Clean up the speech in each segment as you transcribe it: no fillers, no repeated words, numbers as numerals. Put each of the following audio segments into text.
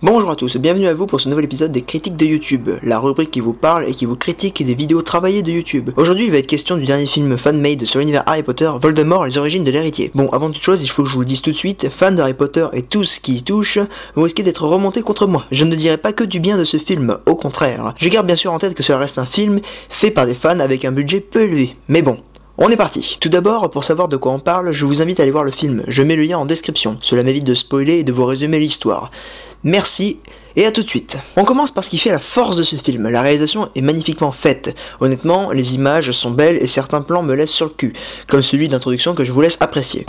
Bonjour à tous, bienvenue à vous pour ce nouvel épisode des critiques de YouTube, la rubrique qui vous parle et qui vous critique des vidéos travaillées de YouTube. Aujourd'hui il va être question du dernier film fan-made sur l'univers Harry Potter, Voldemort, les origines de l'héritier. Bon, avant toute chose, il faut que je vous le dise tout de suite, fans de Harry Potter et tout ce qui y touche, vous risquez d'être remontés contre moi. Je ne dirai pas que du bien de ce film, au contraire. Je garde bien sûr en tête que cela reste un film fait par des fans avec un budget peu élevé, mais bon. On est parti. Tout d'abord, pour savoir de quoi on parle, je vous invite à aller voir le film. Je mets le lien en description. Cela m'évite de spoiler et de vous résumer l'histoire. Merci et à tout de suite. On commence par ce qui fait la force de ce film. La réalisation est magnifiquement faite. Honnêtement, les images sont belles et certains plans me laissent sur le cul, comme celui d'introduction que je vous laisse apprécier.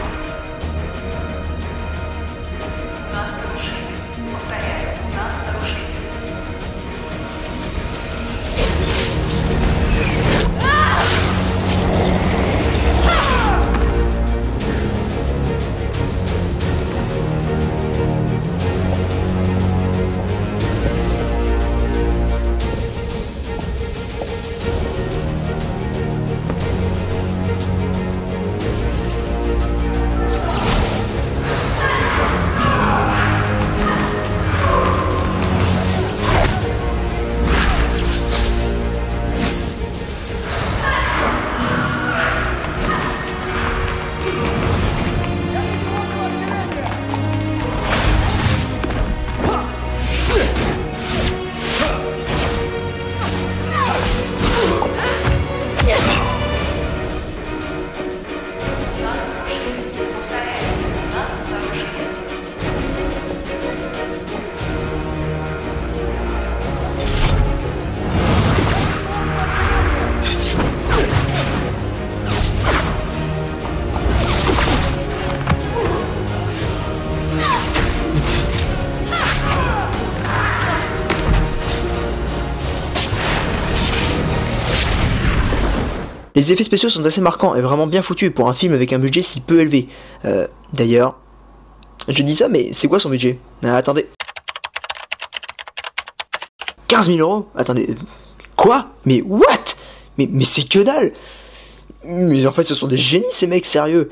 Les effets spéciaux sont assez marquants et vraiment bien foutus pour un film avec un budget si peu élevé. D'ailleurs, je dis ça, mais c'est quoi son budget? Attendez. 15 000 €? Attendez, quoi? Mais what? Mais c'est que dalle! Mais en fait, ce sont des génies ces mecs, sérieux.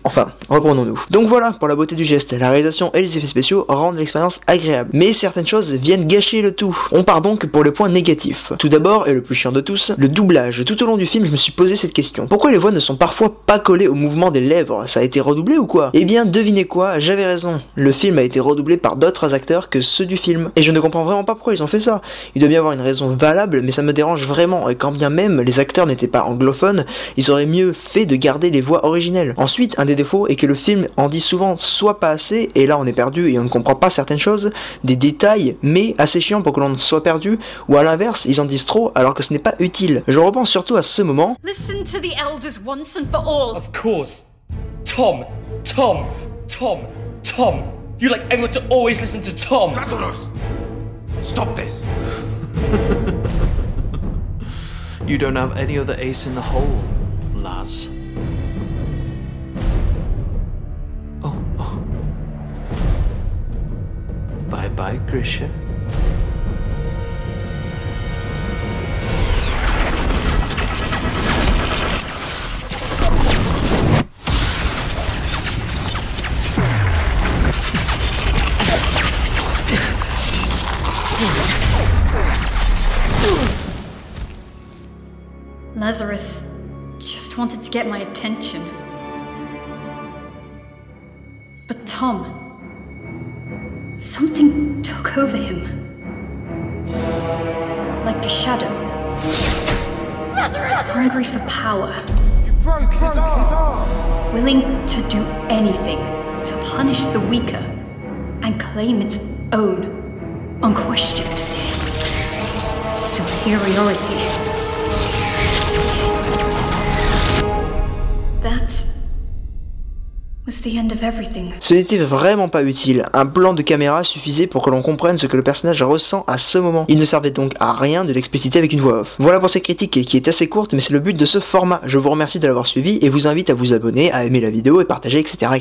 Enfin, reprenons-nous. Donc voilà, pour la beauté du geste, la réalisation et les effets spéciaux rendent l'expérience agréable. Mais certaines choses viennent gâcher le tout. On part donc pour le point négatif. Tout d'abord, et le plus chiant de tous, le doublage. Tout au long du film, je me suis posé cette question. Pourquoi les voix ne sont parfois pas collées au mouvement des lèvres? Ça a été redoublé ou quoi? Eh bien, devinez quoi, j'avais raison. Le film a été redoublé par d'autres acteurs que ceux du film. Et je ne comprends vraiment pas pourquoi ils ont fait ça. Il doit bien avoir une raison valable, mais ça me dérange vraiment. Et quand bien même les acteurs n'étaient pas anglophones, ils auraient mieux fait de garder les voix originelles. Ensuite, un des défauts est que le film en dit souvent soit pas assez, et là on est perdu et on ne comprend pas certaines choses, des détails, mais assez chiants pour que l'on ne soit perdu, ou à l'inverse, ils en disent trop alors que ce n'est pas utile. Je repense surtout à ce moment. Listen to the elders once and for all. Of course. Tom. You like everyone to always listen to Tom. Lazarus! Stop this! You don't have any other ace in the hole, Laz. Oh. Bye-bye, Grisha. Lazarus just wanted to get my attention. But Tom, something took over him. Like a shadow. Lazarus! Hungry for power. You broke his arm! Willing to do anything to punish the weaker and claim its own, unquestioned superiority. That was the end of everything. Ce n'était vraiment pas utile, un plan de caméra suffisait pour que l'on comprenne ce que le personnage ressent à ce moment. Il ne servait donc à rien de l'expliciter avec une voix off. Voilà pour cette critique qui est assez courte, mais c'est le but de ce format. Je vous remercie de l'avoir suivi et vous invite à vous abonner, à aimer la vidéo et partager, etc.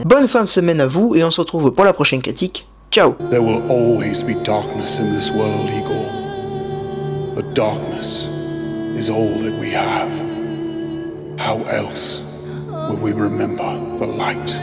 Bonne fin de semaine à vous et on se retrouve pour la prochaine critique. Ciao! There will always be darkness in this world, Igor. But darkness is all that we have. How else will we remember the light?